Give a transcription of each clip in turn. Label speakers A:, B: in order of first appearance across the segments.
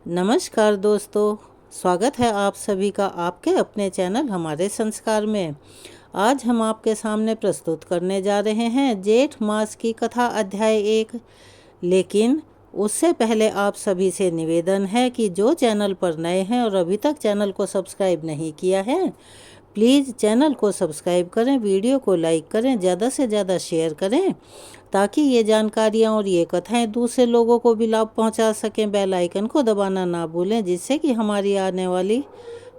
A: नमस्कार दोस्तों, स्वागत है आप सभी का आपके अपने चैनल हमारे संस्कार में। आज हम आपके सामने प्रस्तुत करने जा रहे हैं जेठ मास की कथा अध्याय 1। लेकिन उससे पहले आप सभी से निवेदन है कि जो चैनल पर नए हैं और अभी तक चैनल को सब्सक्राइब नहीं किया है, प्लीज़ चैनल को सब्सक्राइब करें, वीडियो को लाइक करें, ज़्यादा से ज़्यादा शेयर करें ताकि ये जानकारियाँ और ये कथाएं दूसरे लोगों को भी लाभ पहुंचा सकें। बेल आइकन को दबाना ना भूलें, जिससे कि हमारी आने वाली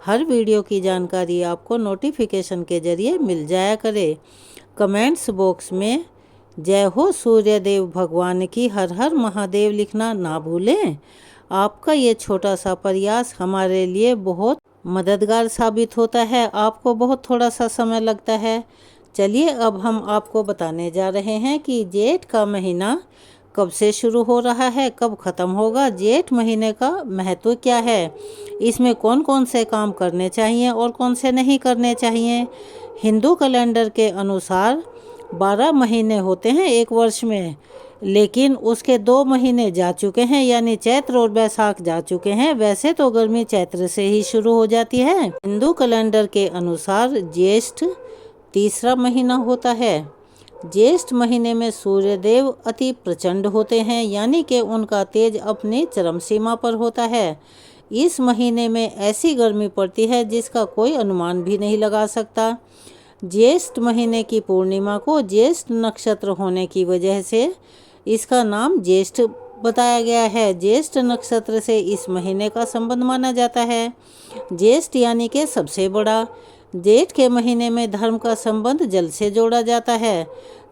A: हर वीडियो की जानकारी आपको नोटिफिकेशन के ज़रिए मिल जाया करे। कमेंट्स बॉक्स में जय हो सूर्य देव भगवान की, हर हर महादेव लिखना ना भूलें। आपका ये छोटा सा प्रयास हमारे लिए बहुत मददगार साबित होता है। आपको बहुत थोड़ा सा समय लगता है। चलिए अब हम आपको बताने जा रहे हैं कि जेठ का महीना कब से शुरू हो रहा है, कब ख़त्म होगा, जेठ महीने का महत्व क्या है, इसमें कौन कौन से काम करने चाहिए और कौन से नहीं करने चाहिए। हिंदू कैलेंडर के अनुसार 12 महीने होते हैं एक वर्ष में, लेकिन उसके 2 महीने जा चुके हैं, यानी चैत्र और बैसाख जा चुके हैं। वैसे तो गर्मी चैत्र से ही शुरू हो जाती है। हिंदू कैलेंडर के अनुसार ज्येष्ठ तीसरा महीना होता है। ज्येष्ठ महीने में सूर्यदेव अति प्रचंड होते हैं, यानी कि उनका तेज अपनी चरम सीमा पर होता है। इस महीने में ऐसी गर्मी पड़ती है जिसका कोई अनुमान भी नहीं लगा सकता। ज्येष्ठ महीने की पूर्णिमा को ज्येष्ठ नक्षत्र होने की वजह से इसका नाम ज्येष्ठ बताया गया है। ज्येष्ठ नक्षत्र से इस महीने का संबंध माना जाता है। ज्येष्ठ यानी कि सबसे बड़ा। जेठ के महीने में धर्म का संबंध जल से जोड़ा जाता है,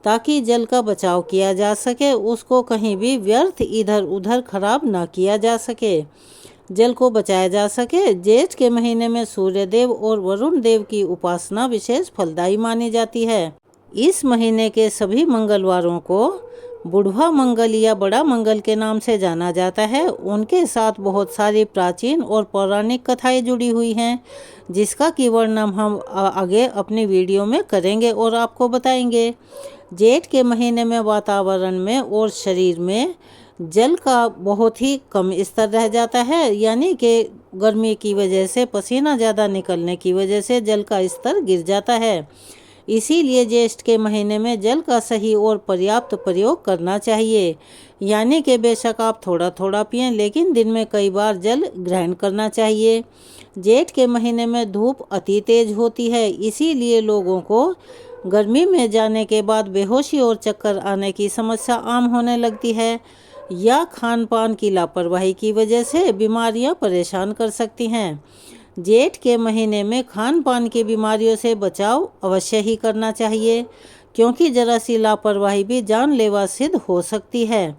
A: ताकि जल का बचाव किया जा सके, उसको कहीं भी व्यर्थ इधर उधर खराब ना किया जा सके, जल को बचाया जा सके। जेठ के महीने में सूर्य देव और वरुण देव की उपासना विशेष फलदायी मानी जाती है। इस महीने के सभी मंगलवारों को बुढ़वा मंगल या बड़ा मंगल के नाम से जाना जाता है। उनके साथ बहुत सारी प्राचीन और पौराणिक कथाएं जुड़ी हुई हैं, जिसका कि वर्णन हम आगे अपनी वीडियो में करेंगे और आपको बताएंगे। जेठ के महीने में वातावरण में और शरीर में जल का बहुत ही कम स्तर रह जाता है, यानी कि गर्मी की वजह से, पसीना ज़्यादा निकलने की वजह से जल का स्तर गिर जाता है। इसीलिए ज्येष्ठ के महीने में जल का सही और पर्याप्त प्रयोग करना चाहिए, यानी कि बेशक आप थोड़ा थोड़ा पिएं, लेकिन दिन में कई बार जल ग्रहण करना चाहिए। जेठ के महीने में धूप अति तेज होती है, इसीलिए लोगों को गर्मी में जाने के बाद बेहोशी और चक्कर आने की समस्या आम होने लगती है, या खान पान की लापरवाही की वजह से बीमारियां परेशान कर सकती हैं। जेठ के महीने में खान पान की बीमारियों से बचाव अवश्य ही करना चाहिए, क्योंकि जरा सी लापरवाही भी जानलेवा सिद्ध हो सकती है।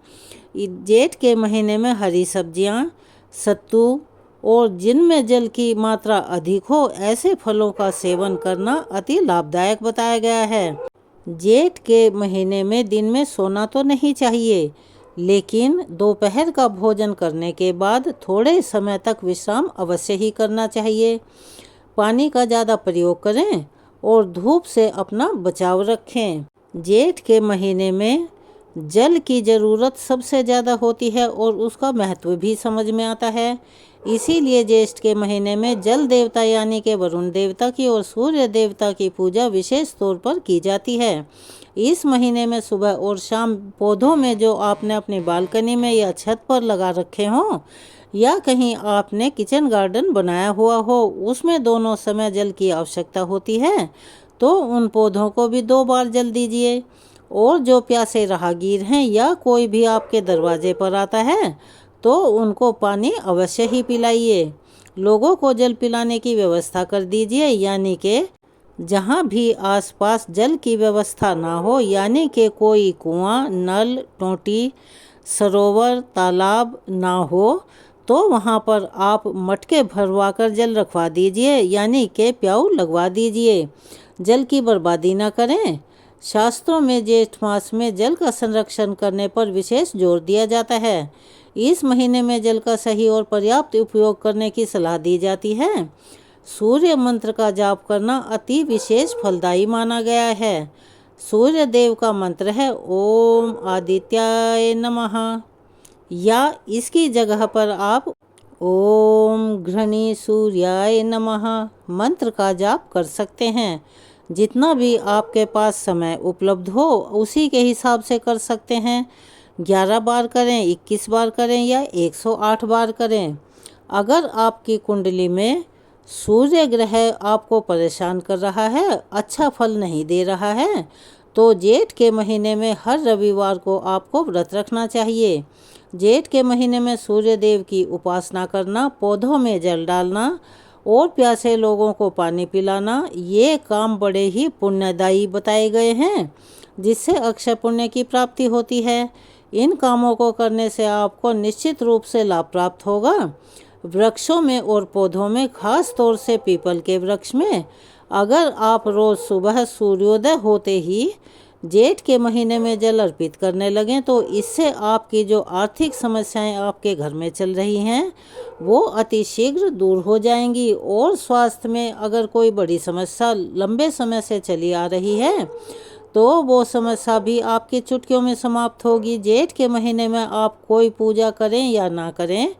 A: जेठ के महीने में हरी सब्जियां, सत्तू और जिनमें जल की मात्रा अधिक हो, ऐसे फलों का सेवन करना अति लाभदायक बताया गया है। जेठ के महीने में दिन में सोना तो नहीं चाहिए, लेकिन दोपहर का भोजन करने के बाद थोड़े समय तक विश्राम अवश्य ही करना चाहिए। पानी का ज़्यादा प्रयोग करें और धूप से अपना बचाव रखें। जेठ के महीने में जल की ज़रूरत सबसे ज़्यादा होती है और उसका महत्व भी समझ में आता है। इसीलिए ज्येष्ठ के महीने में जल देवता यानी कि वरुण देवता की और सूर्य देवता की पूजा विशेष तौर पर की जाती है। इस महीने में सुबह और शाम पौधों में जो आपने अपनी बालकनी में या छत पर लगा रखे हों, या कहीं आपने किचन गार्डन बनाया हुआ हो, उसमें दोनों समय जल की आवश्यकता होती है, तो उन पौधों को भी 2 बार जल दीजिए। और जो प्यासे राहगीर हैं या कोई भी आपके दरवाजे पर आता है, तो उनको पानी अवश्य ही पिलाइए। लोगों को जल पिलाने की व्यवस्था कर दीजिए, यानी कि जहाँ भी आसपास जल की व्यवस्था ना हो, यानी कि कोई कुआं, नल, टोंटी, सरोवर, तालाब ना हो, तो वहाँ पर आप मटके भरवा कर जल रखवा दीजिए, यानी कि प्याऊ लगवा दीजिए। जल की बर्बादी ना करें। शास्त्रों में जेठ मास में जल का संरक्षण करने पर विशेष जोर दिया जाता है। इस महीने में जल का सही और पर्याप्त उपयोग करने की सलाह दी जाती है। सूर्य मंत्र का जाप करना अति विशेष फलदायी माना गया है। सूर्य देव का मंत्र है ओम आदित्याय नमः, या इसकी जगह पर आप ओम घृणी सूर्याय नमः मंत्र का जाप कर सकते हैं। जितना भी आपके पास समय उपलब्ध हो उसी के हिसाब से कर सकते हैं। 11 बार करें, 21 बार करें या 108 बार करें। अगर आपकी कुंडली में सूर्य ग्रह आपको परेशान कर रहा है, अच्छा फल नहीं दे रहा है, तो जेठ के महीने में हर रविवार को आपको व्रत रखना चाहिए। जेठ के महीने में सूर्य देव की उपासना करना, पौधों में जल डालना और प्यासे लोगों को पानी पिलाना, ये काम बड़े ही पुण्यदायी बताए गए हैं, जिससे अक्षय पुण्य की प्राप्ति होती है। इन कामों को करने से आपको निश्चित रूप से लाभ प्राप्त होगा। वृक्षों में और पौधों में, खास तौर से पीपल के वृक्ष में, अगर आप रोज सुबह सूर्योदय होते ही जेठ के महीने में जल अर्पित करने लगें तो इससे आपकी जो आर्थिक समस्याएं आपके घर में चल रही हैं वो अतिशीघ्र दूर हो जाएंगी। और स्वास्थ्य में अगर कोई बड़ी समस्या लंबे समय से चली आ रही है तो वो समस्या भी आपकी चुटकियों में समाप्त होगी। जेठ के महीने में आप कोई पूजा करें या ना करें,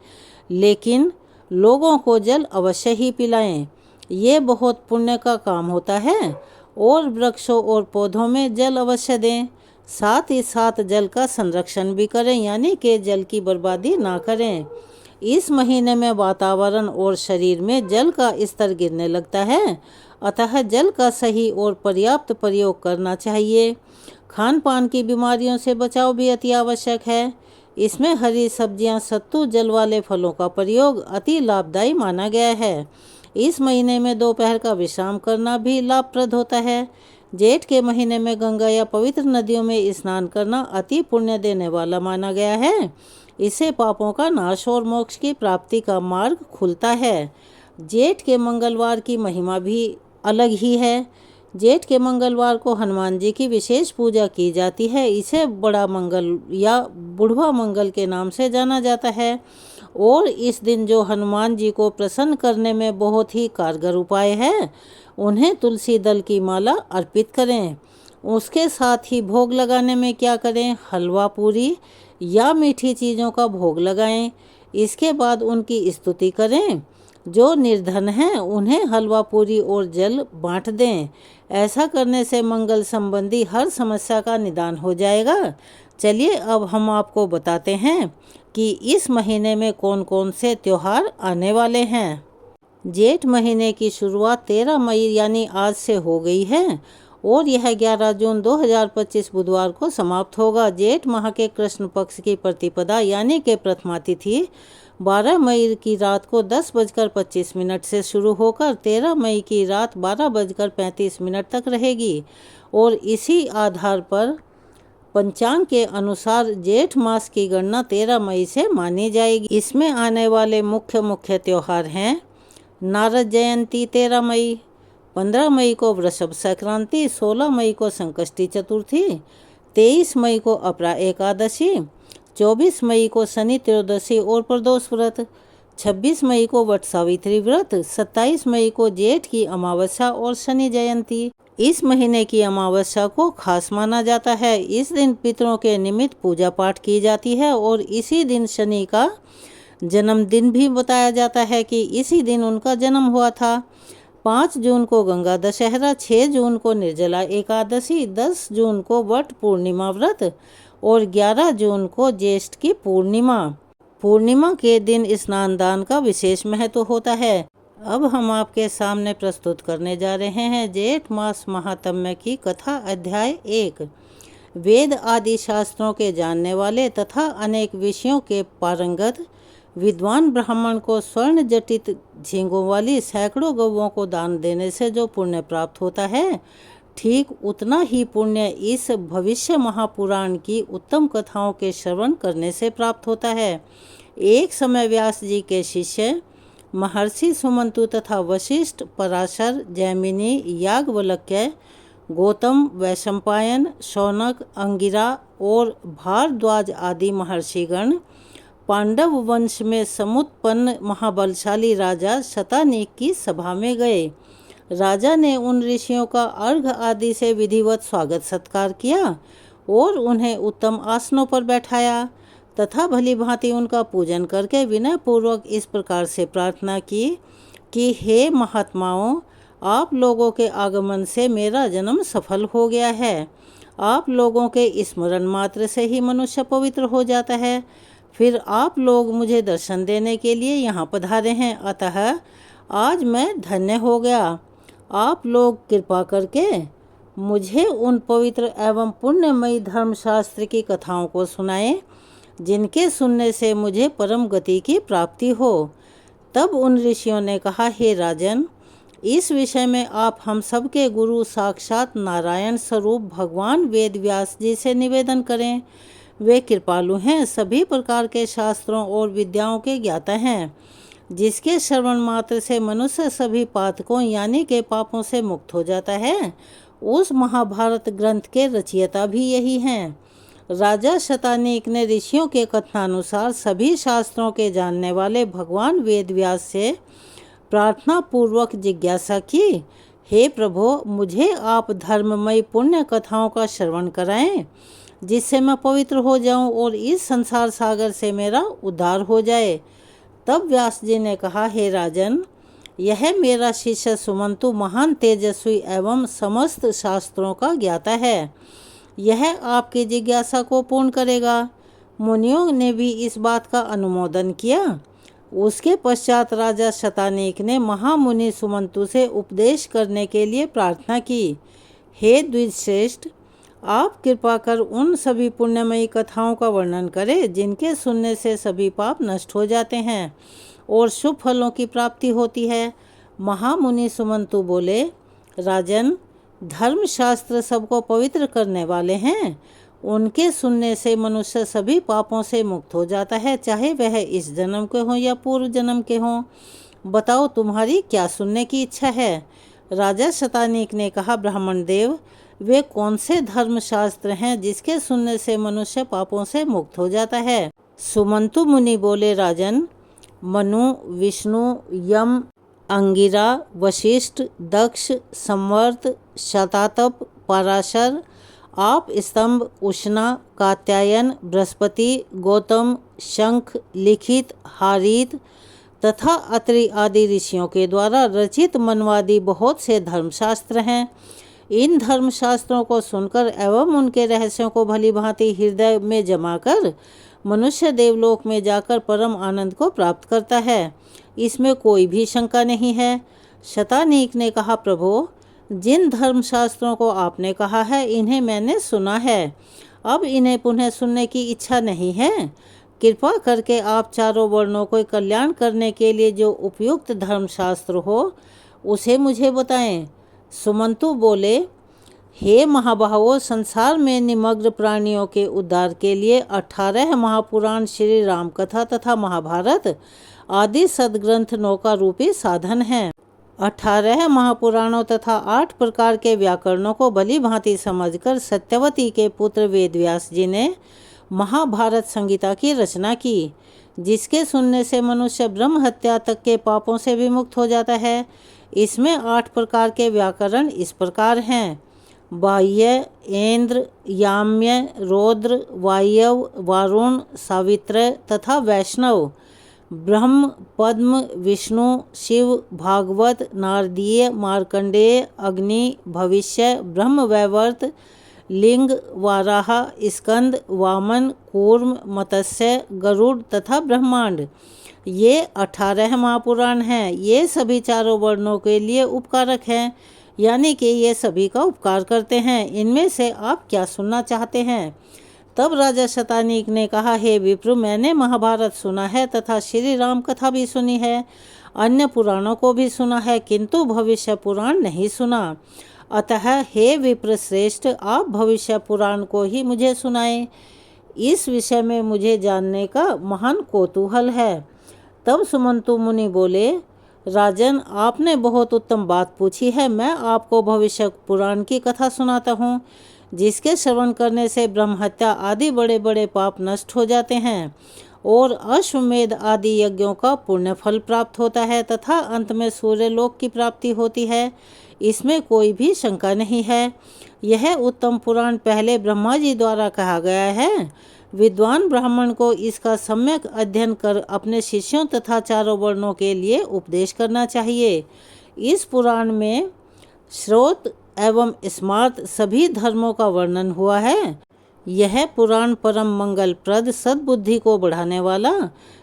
A: लेकिन लोगों को जल अवश्य ही पिलाएं। ये बहुत पुण्य का काम होता है। और वृक्षों और पौधों में जल अवश्य दें। साथ ही साथ जल का संरक्षण भी करें, यानी कि जल की बर्बादी ना करें। इस महीने में वातावरण और शरीर में जल का स्तर गिरने लगता है, अतः जल का सही और पर्याप्त प्रयोग करना चाहिए। खान पान की बीमारियों से बचाव भी अति आवश्यक है। इसमें हरी सब्जियां, सत्तू जल वाले फलों का प्रयोग अति लाभदायी माना गया है। इस महीने में दोपहर का विश्राम करना भी लाभप्रद होता है। जेठ के महीने में गंगा या पवित्र नदियों में स्नान करना अति पुण्य देने वाला माना गया है। इससे पापों का नाश और मोक्ष की प्राप्ति का मार्ग खुलता है। जेठ के मंगलवार की महिमा भी अलग ही है। जेठ के मंगलवार को हनुमान जी की विशेष पूजा की जाती है। इसे बड़ा मंगल या बुढ़वा मंगल के नाम से जाना जाता है। और इस दिन जो हनुमान जी को प्रसन्न करने में बहुत ही कारगर उपाय है, उन्हें तुलसी दल की माला अर्पित करें। उसके साथ ही भोग लगाने में क्या करें, हलवा पूरी या मीठी चीज़ों का भोग लगाएं। इसके बाद उनकी स्तुति करें। जो निर्धन हैं उन्हें हलवा पूरी और जल बांट दें। ऐसा करने से मंगल संबंधी हर समस्या का निदान हो जाएगा। चलिए अब हम आपको बताते हैं कि इस महीने में कौन कौन से त्योहार आने वाले हैं। जेठ महीने की शुरुआत 13 मई यानी आज से हो गई है और यह 11 जून 2025 बुधवार को समाप्त होगा। जेठ माह के कृष्ण पक्ष की प्रतिपदा यानी कि प्रथमा तिथि 12 मई की रात को 10:25 से शुरू होकर 13 मई की रात 12:35 तक रहेगी और इसी आधार पर पंचांग के अनुसार जेठ मास की गणना 13 मई से मानी जाएगी। इसमें आने वाले मुख्य त्योहार हैं नारद जयंती 13 मई, 15 मई को वृषभ संक्रांति, 16 मई को संकष्टी चतुर्थी, 23 मई को अपरा एकादशी, 24 मई को शनि त्रयोदशी और प्रदोष व्रत, 26 मई को वट सावित्री व्रत, 27 मई को जेठ की अमावस्या और शनि जयंती। इस महीने की अमावस्या को खास माना जाता है। इस दिन पितरों के निमित्त पूजा पाठ की जाती है और इसी दिन शनि का जन्मदिन भी बताया जाता है कि इसी दिन उनका जन्म हुआ था। 5 जून को गंगा दशहरा, 6 जून को निर्जला एकादशी, 10 जून को वट पूर्णिमा व्रत और 11 जून को ज्येष्ठ की पूर्णिमा। पूर्णिमा के दिन स्नान दान का विशेष महत्व होता है। अब हम आपके सामने प्रस्तुत करने जा रहे हैं जेठ मास महात्म्य की कथा अध्याय 1। वेद आदि शास्त्रों के जानने वाले तथा अनेक विषयों के पारंगत विद्वान ब्राह्मण को स्वर्ण जटित झींगों वाली सैकड़ों गौओं को दान देने से जो पुण्य प्राप्त होता है, ठीक उतना ही पुण्य इस भविष्य महापुराण की उत्तम कथाओं के श्रवण करने से प्राप्त होता है। एक समय व्यास जी के शिष्य महर्षि सुमंतु तथा वशिष्ठ, पराशर, जैमिनी, याज्ञवल्क्य, गौतम, वैशंपायन, शौनक, अंगिरा और भारद्वाज आदि महर्षिगण पांडव वंश में समुत्पन्न महाबलशाली राजा शतानीक की सभा में गए। राजा ने उन ऋषियों का अर्घ आदि से विधिवत स्वागत सत्कार किया और उन्हें उत्तम आसनों पर बैठाया। तथा भली भांति उनका पूजन करके विनय पूर्वक इस प्रकार से प्रार्थना की कि हे महात्माओं, आप लोगों के आगमन से मेरा जन्म सफल हो गया है। आप लोगों के स्मरण मात्र से ही मनुष्य पवित्र हो जाता है। फिर आप लोग मुझे दर्शन देने के लिए यहाँ पधारे हैं, अतः आज मैं धन्य हो गया। आप लोग कृपा करके मुझे उन पवित्र एवं पुण्यमयी धर्मशास्त्र की कथाओं को सुनाएं, जिनके सुनने से मुझे परम गति की प्राप्ति हो। तब उन ऋषियों ने कहा, हे राजन, इस विषय में आप हम सब के गुरु साक्षात नारायण स्वरूप भगवान वेद व्यास जी से निवेदन करें। वे कृपालु हैं, सभी प्रकार के शास्त्रों और विद्याओं के ज्ञाता हैं, जिसके श्रवण मात्र से मनुष्य सभी पातकों यानी के पापों से मुक्त हो जाता है। उस महाभारत ग्रंथ के रचयिता भी यही हैं। राजा शतानीक ने ऋषियों के कथनानुसार सभी शास्त्रों के जानने वाले भगवान वेद व्यास से प्रार्थना पूर्वक जिज्ञासा की, हे प्रभु, मुझे आप धर्ममय पुण्य कथाओं का श्रवण कराएं, जिससे मैं पवित्र हो जाऊं और इस संसार सागर से मेरा उद्धार हो जाए। तब व्यास जी ने कहा, हे राजन, यह मेरा शिष्य सुमंतु महान तेजस्वी एवं समस्त शास्त्रों का ज्ञाता है। यह आपकी जिज्ञासा को पूर्ण करेगा। मुनियों ने भी इस बात का अनुमोदन किया। उसके पश्चात राजा शतानीक ने महामुनि सुमंतु से उपदेश करने के लिए प्रार्थना की, हे द्विजश्रेष्ठ, आप कृपा कर उन सभी पुण्यमयी कथाओं का वर्णन करें, जिनके सुनने से सभी पाप नष्ट हो जाते हैं और शुभ फलों की प्राप्ति होती है। महामुनि सुमंतु बोले, राजन, धर्मशास्त्र सबको पवित्र करने वाले हैं। उनके सुनने से मनुष्य सभी पापों से मुक्त हो जाता है, चाहे वह इस जन्म के हों या पूर्व जन्म के हों। बताओ, तुम्हारी क्या सुनने की इच्छा है? राजा शतानीक ने कहा, ब्राह्मण देव, वे कौन से धर्मशास्त्र हैं जिसके सुनने से मनुष्य पापों से मुक्त हो जाता है? सुमंतु मुनि बोले, राजन, मनु, विष्णु, यम, अंगिरा, वशिष्ठ, दक्ष, संवर्त, शतातप, पराशर, आप स्तंभ, उष्णा, कात्यायन, बृहस्पति, गौतम, शंख, लिखित, हारीत तथा अत्रि आदि ऋषियों के द्वारा रचित मनवादी बहुत से धर्मशास्त्र हैं। इन धर्मशास्त्रों को सुनकर एवं उनके रहस्यों को भली भांति हृदय में जमाकर मनुष्य देवलोक में जाकर परम आनंद को प्राप्त करता है। इसमें कोई भी शंका नहीं है। शतानीक ने कहा, प्रभु, जिन धर्मशास्त्रों को आपने कहा है, इन्हें मैंने सुना है। अब इन्हें पुनः सुनने की इच्छा नहीं है। कृपा करके आप चारों वर्णों को कल्याण करने के लिए जो उपयुक्त धर्मशास्त्र हो, उसे मुझे बताएं। सुमंतु बोले, हे महाबाहो, संसार में निमग्न प्राणियों के उद्धार के लिए 18 महापुराण, श्री राम कथा तथा महाभारत आदि सदग्रंथ नौका रूपी साधन हैं। 18 महापुराणों तथा 8 प्रकार के व्याकरणों को भली भांति समझकर सत्यवती के पुत्र वेदव्यास जी ने महाभारत संहिता की रचना की, जिसके सुनने से मनुष्य ब्रह्म हत्या तक के पापों से भी मुक्त हो जाता है। इसमें 8 प्रकार के व्याकरण इस प्रकार हैं: बाह्य, इंद्र, याम्य, रौद्र, वायव, वारुण, सावित्र तथा वैष्णव, ब्रह्म, पद्म, विष्णु, शिव, भागवत, नारदीय, मार्कंडेय, अग्नि, भविष्य, ब्रह्मवैवर्त, लिंग, वाराह, स्कंद, वामन, कूर्म, मत्स्य, गरुड़ तथा ब्रह्मांड। ये 18 महापुराण हैं। ये सभी चारों वर्णों के लिए उपकारक हैं, यानी कि ये सभी का उपकार करते हैं। इनमें से आप क्या सुनना चाहते हैं? तब राजा शतानीक ने कहा, हे विप्र, मैंने महाभारत सुना है तथा श्री राम कथा भी सुनी है, अन्य पुराणों को भी सुना है, किंतु भविष्य पुराण नहीं सुना। अतः हे विप्र श्रेष्ठ, आप भविष्य पुराण को ही मुझे सुनाएं। इस विषय में मुझे जानने का महान कौतूहल है। तब सुमंतु मुनि बोले, राजन, आपने बहुत उत्तम बात पूछी है। मैं आपको भविष्य पुराण की कथा सुनाता हूँ, जिसके श्रवण करने से ब्रह्म हत्या आदि बड़े बड़े पाप नष्ट हो जाते हैं और अश्वमेध आदि यज्ञों का पुण्य फल प्राप्त होता है तथा अंत में सूर्यलोक की प्राप्ति होती है। इसमें कोई भी शंका नहीं है। यह उत्तम पुराण पहले ब्रह्मा जी द्वारा कहा गया है। विद्वान ब्राह्मण को इसका सम्यक अध्ययन कर अपने शिष्यों तथा चारों वर्णों के लिए उपदेश करना चाहिए। इस पुराण में श्रोत एवं स्मार्त सभी धर्मों का वर्णन हुआ है। यह पुराण परम मंगलप्रद, सद्बुद्धि को बढ़ाने वाला,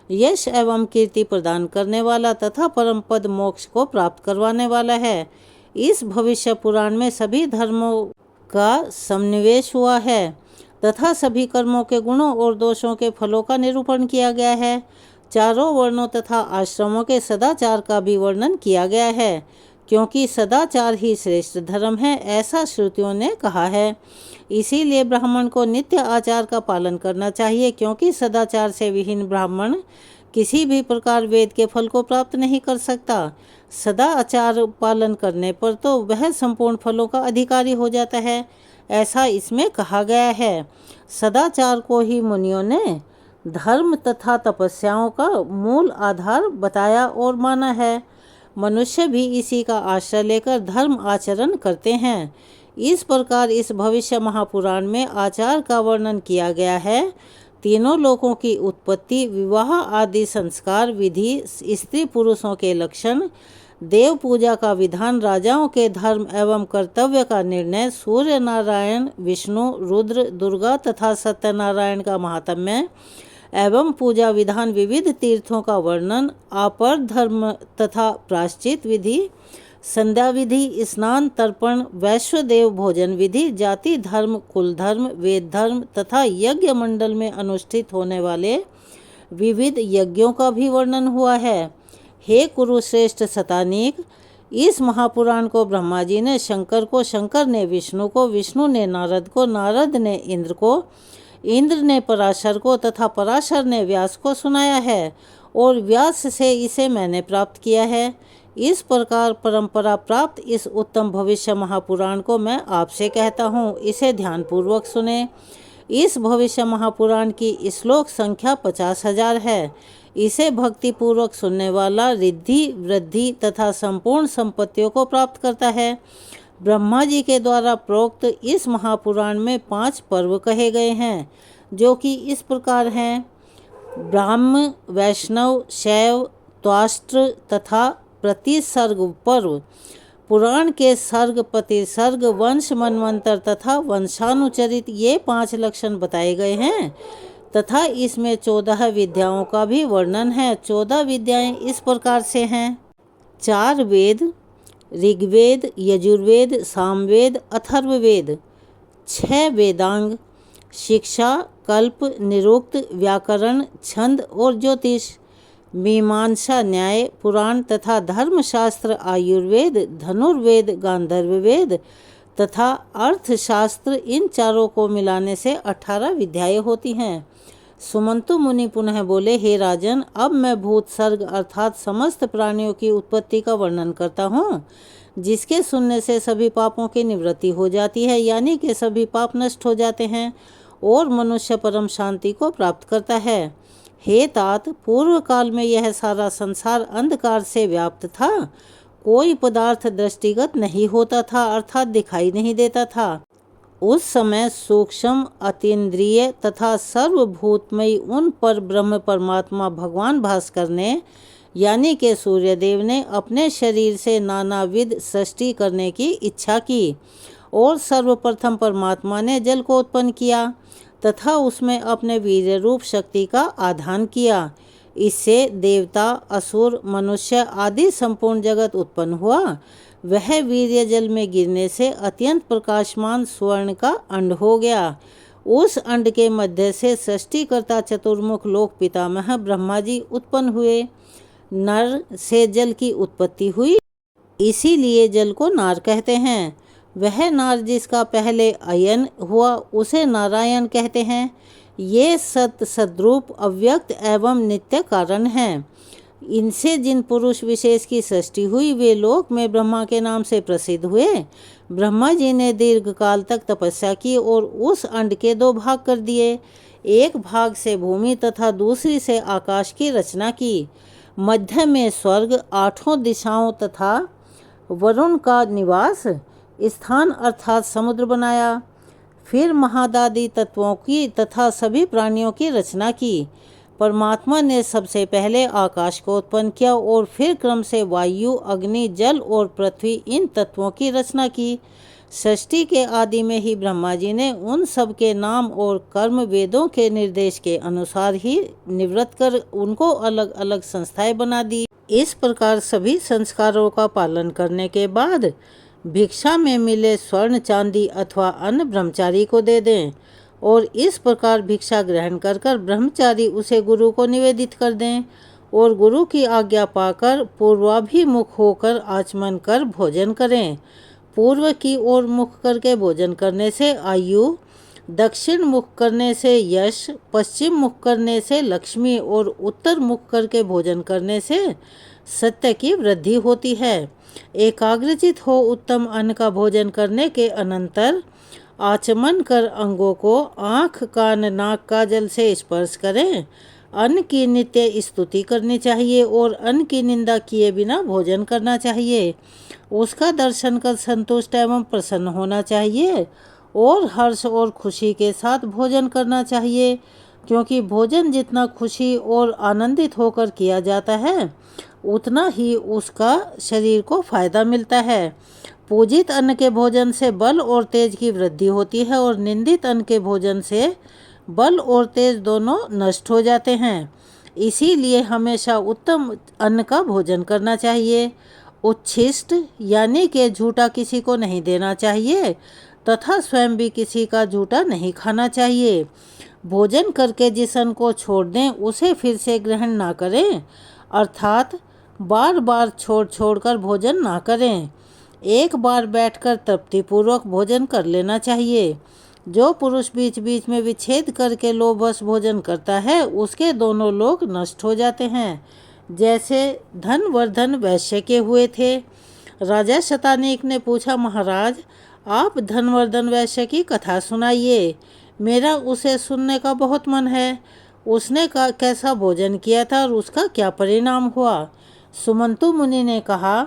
A: यश एवं कीर्ति प्रदान करने वाला तथा परम पद मोक्ष को प्राप्त करवाने वाला है। इस भविष्य पुराण में सभी धर्मों का सन्निवेश हुआ है तथा सभी कर्मों के गुणों और दोषों के फलों का निरूपण किया गया है। चारों वर्णों तथा आश्रमों के सदाचार का भी वर्णन किया गया है, क्योंकि सदाचार ही श्रेष्ठ धर्म है, ऐसा श्रुतियों ने कहा है। इसीलिए ब्राह्मण को नित्य आचार का पालन करना चाहिए, क्योंकि सदाचार से विहीन ब्राह्मण किसी भी प्रकार वेद के फल को प्राप्त नहीं कर सकता। सदाचार पालन करने पर तो वह संपूर्ण फलों का अधिकारी हो जाता है, ऐसा इसमें कहा गया है। सदाचार को ही मुनियों ने धर्म तथा तपस्याओं का मूल आधार बताया और माना है। मनुष्य भी इसी का आश्रय लेकर धर्म आचरण करते हैं। इस प्रकार इस भविष्य महापुराण में आचार का वर्णन किया गया है। तीनों लोकों की उत्पत्ति, विवाह आदि संस्कार विधि, स्त्री पुरुषों के लक्षण, देव पूजा का विधान, राजाओं के धर्म एवं कर्तव्य का निर्णय, सूर्य नारायण, विष्णु, रुद्र, दुर्गा तथा सत्यनारायण का महात्म्य एवं पूजा विधान, विविध तीर्थों का वर्णन, आपर धर्म तथा प्रायश्चित विधि, संध्या विधि, स्नान, तर्पण, वैश्वदेव भोजन विधि, जाति धर्म, कुल धर्म, वेद धर्म तथा यज्ञ मंडल में अनुष्ठित होने वाले विविध यज्ञों का भी वर्णन हुआ है। हे कुरुश्रेष्ठ शतानीक, इस महापुराण को ब्रह्मा जी ने शंकर को, शंकर ने विष्णु को, विष्णु ने नारद को, नारद ने इंद्र को, इंद्र ने पराशर को तथा पराशर ने व्यास को सुनाया है और व्यास से इसे मैंने प्राप्त किया है। इस प्रकार परंपरा प्राप्त इस उत्तम भविष्य महापुराण को मैं आपसे कहता हूँ, इसे ध्यानपूर्वक सुने। इस भविष्य महापुराण की श्लोक संख्या 50,000 है। इसे भक्ति पूर्वक सुनने वाला रिद्धि, वृद्धि तथा संपूर्ण संपत्तियों को प्राप्त करता है। ब्रह्मा जी के द्वारा प्रोक्त इस महापुराण में 5 पर्व कहे गए हैं, जो कि इस प्रकार हैं: ब्राह्म, वैष्णव, शैव, त्वाष्ट्र तथा प्रतिसर्ग पर्व। पुराण के सर्ग, प्रतिसर्ग, वंश, मनवंतर तथा वंशानुचरित ये 5 लक्षण बताए गए हैं तथा इसमें 14 विद्याओं का भी वर्णन है। 14 विद्याएं इस प्रकार से हैं: 4 वेद, ऋग्वेद, यजुर्वेद, सामवेद, अथर्ववेद, 6 वेदांग, शिक्षा, कल्प, निरुक्त, व्याकरण, छंद और ज्योतिष, मीमांसा, न्याय, पुराण तथा धर्मशास्त्र, आयुर्वेद, धनुर्वेद, गांधर्ववेद तथा अर्थशास्त्र। इन चारों को मिलाने से 18 विद्याएं होती हैं। सुमंतु मुनि पुनः बोले, हे राजन, अब मैं भूत सर्ग अर्थात समस्त प्राणियों की उत्पत्ति का वर्णन करता हूँ, जिसके सुनने से सभी पापों की निवृत्ति हो जाती है, यानी कि सभी पाप नष्ट हो जाते हैं और मनुष्य परम शांति को प्राप्त करता है। हे तात, पूर्व काल में यह सारा संसार अंधकार से व्याप्त था। कोई पदार्थ दृष्टिगत नहीं होता था, अर्थात दिखाई नहीं देता था। उस समय सूक्ष्म, अतीन्द्रिय तथा सर्वभूतमयी उन पर ब्रह्म परमात्मा भगवान भास्कर ने, यानी कि सूर्यदेव ने, अपने शरीर से नानाविध सृष्टि करने की इच्छा की और सर्वप्रथम परमात्मा ने जल को उत्पन्न किया तथा उसमें अपने वीर्य रूप शक्ति का आधान किया। इससे देवता, असुर, मनुष्य आदि संपूर्ण जगत उत्पन्न हुआ। वह वीर्य जल में गिरने से अत्यंत प्रकाशमान स्वर्ण का अंड हो गया। उस अंड के मध्य से सृष्टिकर्ता चतुर्मुख लोक पितामह ब्रह्मा जी उत्पन्न हुए। नर से जल की उत्पत्ति हुई, इसीलिए जल को नार कहते हैं। वह नार जिसका पहले अयन हुआ उसे नारायण कहते हैं। ये सत, सद्रूप, अव्यक्त एवं नित्य कारण हैं। इनसे जिन पुरुष विशेष की सृष्टि हुई वे लोक में ब्रह्मा के नाम से प्रसिद्ध हुए। ब्रह्मा जी ने दीर्घ काल तक तपस्या की और उस अंड के 2 भाग कर दिए। एक भाग से भूमि तथा दूसरी से आकाश की रचना की। मध्य में स्वर्ग, 8 दिशाओं तथा वरुण का निवास स्थान अर्थात समुद्र बनाया। फिर महादादी तत्वों की तथा सभी प्राणियों की रचना की। परमात्मा ने सबसे पहले आकाश को उत्पन्न किया और फिर क्रम से वायु, अग्नि, जल और पृथ्वी, इन तत्वों की रचना की। सृष्टि के आदि में ही ब्रह्मा जी ने उन सब के नाम और कर्म वेदों के निर्देश के अनुसार ही निवृत्त कर उनको अलग अलग संस्थाएं बना दी। इस प्रकार सभी संस्कारों का पालन करने के बाद भिक्षा में मिले स्वर्ण, चांदी अथवा अन्न ब्रह्मचारी को दे दें और इस प्रकार भिक्षा ग्रहण कर कर ब्रह्मचारी उसे गुरु को निवेदित कर दें और गुरु की आज्ञा पाकर पूर्वाभिमुख होकर आचमन कर भोजन करें। पूर्व की ओर मुख करके भोजन करने से आयु, दक्षिण मुख करने से यश, पश्चिम मुख करने से लक्ष्मी और उत्तर मुख करके भोजन करने से सत्य की वृद्धि होती है। एकाग्रचित हो उत्तम अन्न का भोजन करने के अनंतर आचमन कर अंगों को आँख, कान, नाक, काजल से स्पर्श करें। अन्न की नित्य स्तुति करनी चाहिए और अन्न की निंदा किए बिना भोजन करना चाहिए। उसका दर्शन कर संतुष्ट एवं प्रसन्न होना चाहिए और हर्ष और खुशी के साथ भोजन करना चाहिए, क्योंकि भोजन जितना खुशी और आनंदित होकर किया जाता है उतना ही उसका शरीर को फायदा मिलता है। पूजित अन्न के भोजन से बल और तेज की वृद्धि होती है और निंदित अन्न के भोजन से बल और तेज दोनों नष्ट हो जाते हैं। इसीलिए हमेशा उत्तम अन्न का भोजन करना चाहिए। उच्छिष्ट यानी कि झूठा किसी को नहीं देना चाहिए तथा स्वयं भी किसी का झूठा नहीं खाना चाहिए। भोजन करके जिस अन्न को छोड़ दें उसे फिर से ग्रहण ना करें, अर्थात बार बार छोड़ कर भोजन ना करें। एक बार बैठकर तृप्तिपूर्वक भोजन कर लेना चाहिए। जो पुरुष बीच बीच में विच्छेद करके लोभवश भोजन करता है उसके दोनों लोग नष्ट हो जाते हैं, जैसे धनवर्धन वैश्य के हुए थे। राजा शतानीक ने पूछा, महाराज आप धनवर्धन वैश्य की कथा सुनाइए, मेरा उसे सुनने का बहुत मन है। उसने कैसा भोजन किया था और उसका क्या परिणाम हुआ? सुमंतु मुनि ने कहा,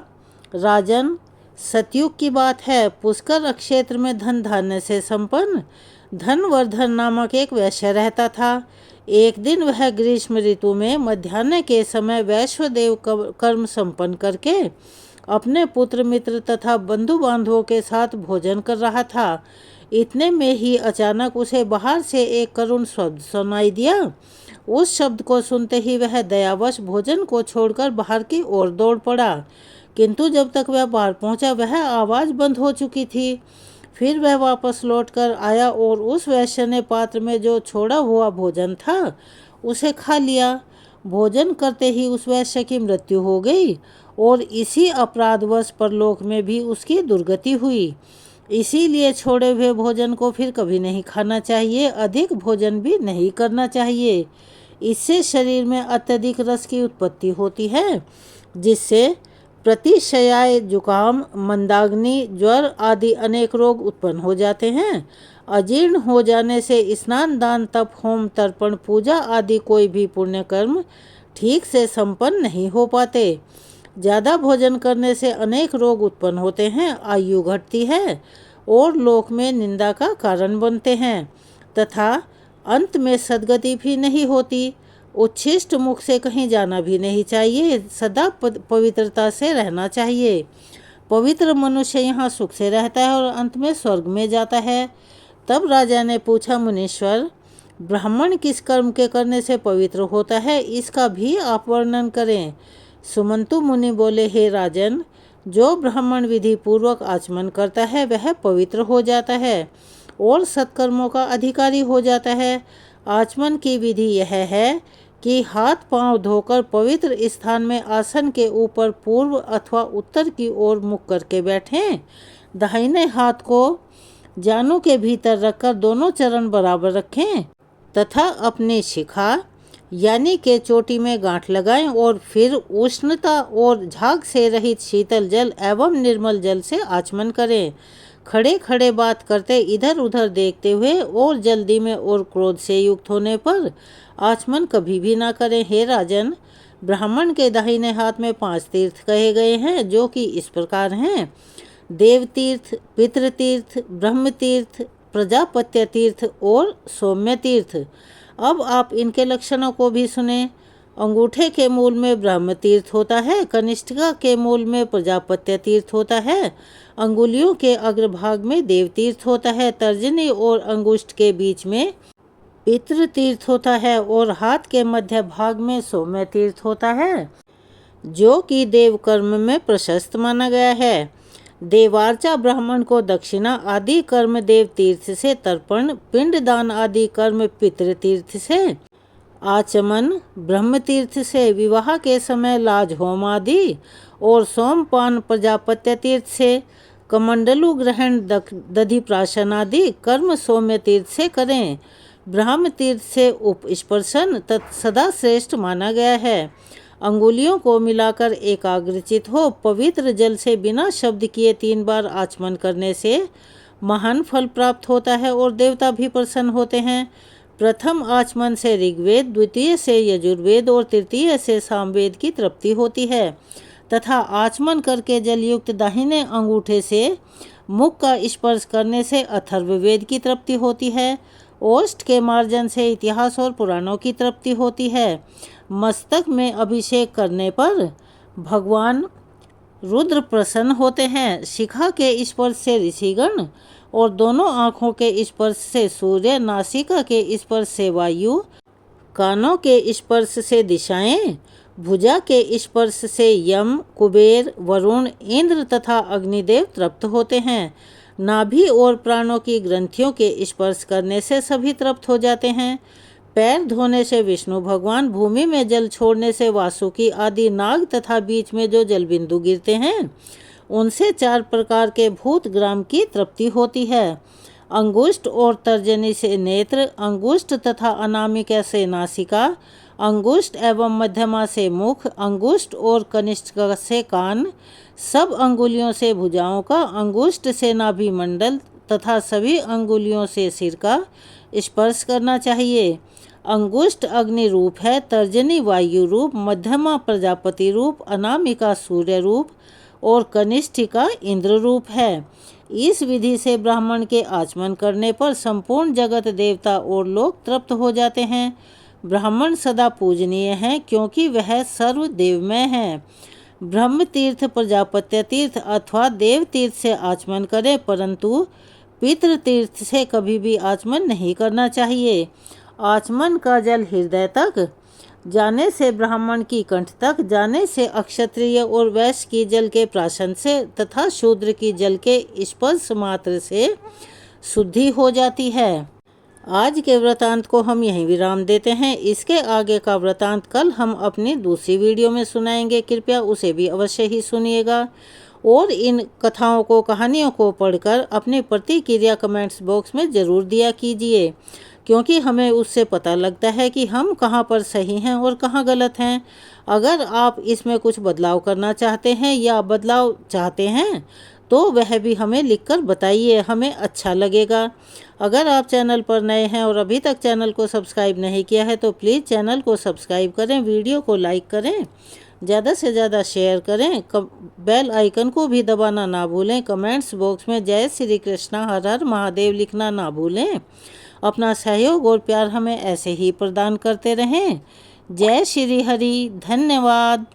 A: राजन सतयुग की बात है। पुष्कर क्षेत्र में धन धान्य से संपन्न धनवर्धन नामक एक वैश्य रहता था। एक दिन वह ग्रीष्म ऋतु में मध्याह्न के समय वैश्वदेव कर्म संपन्न करके अपने पुत्र मित्र तथा बंधु बांधवों के साथ भोजन कर रहा था। इतने में ही अचानक उसे बाहर से एक करुण शब्द सुनाई दिया। उस शब्द को सुनते ही वह दयावश भोजन को छोड़कर बाहर की ओर दौड़ पड़ा, किंतु जब तक वह बाहर पहुंचा वह आवाज़ बंद हो चुकी थी। फिर वह वापस लौटकर आया और उस वैश्य ने पात्र में जो छोड़ा हुआ भोजन था उसे खा लिया। भोजन करते ही उस वैश्य की मृत्यु हो गई और इसी अपराधवश परलोक में भी उसकी दुर्गति हुई। इसीलिए छोड़े हुए भोजन को फिर कभी नहीं खाना चाहिए, अधिक भोजन भी नहीं करना चाहिए। इससे शरीर में अत्यधिक रस की उत्पत्ति होती है, जिससे प्रतिशयाय, जुकाम, मंदाग्नि, ज्वर आदि अनेक रोग उत्पन्न हो जाते हैं। अजीर्ण हो जाने से स्नान, दान, तप, होम, तर्पण, पूजा आदि कोई भी पुण्य कर्म ठीक से संपन्न नहीं हो पाते। ज़्यादा भोजन करने से अनेक रोग उत्पन्न होते हैं, आयु घटती है और लोक में निंदा का कारण बनते हैं तथा अंत में सद्गति भी नहीं होती। उच्छिष्ट मुख से कहीं जाना भी नहीं चाहिए, सदा पवित्रता से रहना चाहिए। पवित्र मनुष्य यहाँ सुख से रहता है और अंत में स्वर्ग में जाता है। तब राजा ने पूछा, मुनीश्वर ब्राह्मण किस कर्म के करने से पवित्र होता है, इसका भी आप वर्णन करें। सुमंतु मुनि बोले, हे राजन, जो ब्राह्मण विधि पूर्वक आचमन करता है वह पवित्र हो जाता है और सत्कर्मों का अधिकारी हो जाता है। आचमन की विधि यह है कि हाथ पांव धोकर पवित्र स्थान में आसन के ऊपर पूर्व अथवा उत्तर की ओर मुख करके बैठें। दाहिने हाथ को जानु के भीतर रखकर दोनों चरण बराबर रखें तथा अपनी शिखा यानी के चोटी में गांठ लगाएं और फिर उष्णता और झाग से रहित शीतल जल एवं निर्मल जल से आचमन करें। खड़े खड़े बात करते, इधर उधर देखते हुए और जल्दी में और क्रोध से युक्त होने पर आचमन कभी भी ना करें। हे राजन, ब्राह्मण के दाहिने हाथ में 5 तीर्थ कहे गए हैं, जो कि इस प्रकार हैं: देव तीर्थ, पितृ तीर्थ, ब्रह्म तीर्थ, प्रजापत्य तीर्थ और सौम्य तीर्थ। अब आप इनके लक्षणों को भी सुने। अंगूठे के मूल में ब्रह्म तीर्थ होता है, कनिष्ठिका के मूल में प्रजापत्य तीर्थ होता है, अंगुलियों के अग्रभाग में देव तीर्थ होता है, तर्जनी और अंगुष्ठ के बीच में पितृ तीर्थ होता है और हाथ के मध्य भाग में सौम्य तीर्थ होता है, जो कि देव कर्म में प्रशस्त माना गया है। देवार्चा ब्राह्मण को दक्षिणा आदि कर्म देव तीर्थ से, तर्पण पिंडदान आदि कर्म पितृ तीर्थ से, आचमन ब्रह्म तीर्थ से, विवाह के समय लाज होम आदि और सोमपान प्रजापत्य तीर्थ से, कमंडलु ग्रहण दधि प्राशन आदि कर्म सौम्य तीर्थ से करें। ब्रह्म तीर्थ से उपस्पर्शन सदा श्रेष्ठ माना गया है। अंगुलियों को मिलाकर एकाग्रचित हो पवित्र जल से बिना शब्द किए 3 बार आचमन करने से महान फल प्राप्त होता है और देवता भी प्रसन्न होते हैं। प्रथम आचमन से ऋग्वेद, द्वितीय से यजुर्वेद और तृतीय से सामवेद की तृप्ति होती है तथा आचमन करके जलयुक्त दाहिने अंगूठे से मुख का स्पर्श करने से अथर्ववेद की तृप्ति होती है। ओष्ठ के मार्जन से इतिहास और पुराणों की तृप्ति होती है। मस्तक में अभिषेक करने पर भगवान रुद्र प्रसन्न होते हैं। शिखा के स्पर्श से ऋषिगण और दोनों आँखों के स्पर्श से सूर्य, नासिका के स्पर्श से वायु, कानों के स्पर्श से दिशाएं, भुजा के स्पर्श से यम, कुबेर, वरुण, इंद्र तथा अग्निदेव तृप्त होते हैं। नाभि और प्राणों की ग्रंथियों के स्पर्श करने से सभी तृप्त हो जाते हैं। पैर धोने से विष्णु भगवान, भूमि में जल छोड़ने से वासुकी आदि नाग तथा बीच में जो जल बिंदु गिरते हैं उनसे 4 प्रकार के भूत ग्राम की तृप्ति होती है। अंगुष्ठ और तर्जनी से नेत्र, अंगुष्ठ तथा अनामिका से नासिका, अंगुष्ठ एवं मध्यमा से मुख, अंगुष्ठ और कनिष्ठिका से कान, सब अंगुलियों से भुजाओं का, अंगुष्ठ से नाभि मंडल तथा सभी अंगुलियों से सिर का स्पर्श करना चाहिए। अंगुष्ठ अग्नि रूप है, तर्जनी वायु रूप, मध्यमा प्रजापति रूप, अनामिका सूर्य रूप और कनिष्ठिका इंद्र रूप है। इस विधि से ब्राह्मण के आचमन करने पर संपूर्ण जगत देवता और लोग तृप्त हो जाते हैं। ब्राह्मण सदा पूजनीय हैं क्योंकि वह सर्व देवमय है। ब्रह्म तीर्थ, प्रजापत्य तीर्थ अथवा देव तीर्थ से आचमन करें, परंतु पितृ तीर्थ से कभी भी आचमन नहीं करना चाहिए। आचमन का जल हृदय तक जाने से, ब्राह्मण की कंठ तक जाने से, अक्षत्रिय और वैश्य की जल के प्राशन से तथा शूद्र की जल के स्पर्श मात्र से शुद्धि हो जाती है। आज के वृतांत को हम यहीं विराम देते हैं। इसके आगे का वृतांत कल हम अपनी दूसरी वीडियो में सुनाएंगे। कृपया उसे भी अवश्य ही सुनिएगा और इन कथाओं को, कहानियों को पढ़कर अपनी प्रतिक्रिया कमेंट्स बॉक्स में ज़रूर दिया कीजिए, क्योंकि हमें उससे पता लगता है कि हम कहाँ पर सही हैं और कहाँ गलत हैं। अगर आप इसमें कुछ बदलाव करना चाहते हैं या बदलाव चाहते हैं तो वह भी हमें लिखकर बताइए, हमें अच्छा लगेगा। अगर आप चैनल पर नए हैं और अभी तक चैनल को सब्सक्राइब नहीं किया है तो प्लीज़ चैनल को सब्सक्राइब करें, वीडियो को लाइक करें, ज़्यादा से ज़्यादा शेयर करें, बेल आइकन को भी दबाना ना भूलें। कमेंट्स बॉक्स में जय श्री कृष्णा, हर हर महादेव लिखना ना भूलें। अपना सहयोग और प्यार हमें ऐसे ही प्रदान करते रहें। जय श्री हरि, धन्यवाद।